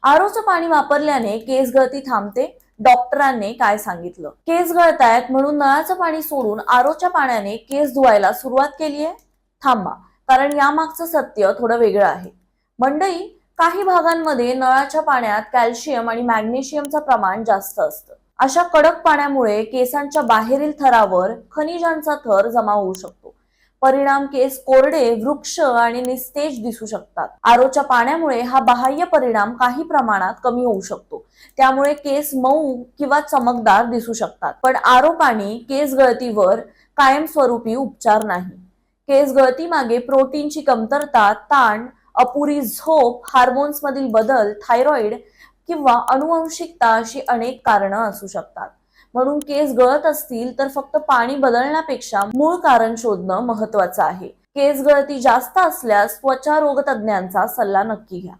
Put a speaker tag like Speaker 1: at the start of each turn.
Speaker 1: आरोचं पाणी वापरल्याने केस गळती थांबते. डॉक्टरांनी काय सांगितलं? केस गळतायत म्हणून नळाचं पाणी सोडून आरोच्या पाण्याने केस धुवायला सुरुवात केली आहे? थांबा, कारण यामागचं सत्य थोडं वेगळं आहे. मंडळी, काही भागांमध्ये नळाच्या पाण्यात कॅल्शियम आणि मॅग्नेशियमचं प्रमाण जास्त असतं. अशा कडक पाण्यामुळे केसांच्या बाहेरील थरावर खनिजांचा थर जमा होऊ शकतो. परिणाम केस कोरडे, वृक्ष आणि निस्तेज दिसू शकतात. आरोच्या पाण्यामुळे हा बाह्य परिणाम काही प्रमाणात कमी होऊ शकतो. त्यामुळे केस मऊ किंवा चमकदार दिसू शकतात. पण आरो पाणी केस गळतीवर कायमस्वरूपी उपचार नाही. केस गळती मागे प्रोटीनची कमतरता, ताण, अपुरी झोप, हार्मोन्स मधील बदल, थायरॉइड किंवा अनुवंशिकता अशी अनेक कारणं असू शकतात. म्हणून केस गळत असतील तर फक्त पाणी बदलण्यापेक्षा मूळ कारण शोधणं महत्वाचं आहे. केस गळती जास्त असल्यास त्वचा रोग तज्ञांचा सल्ला नक्की घ्या.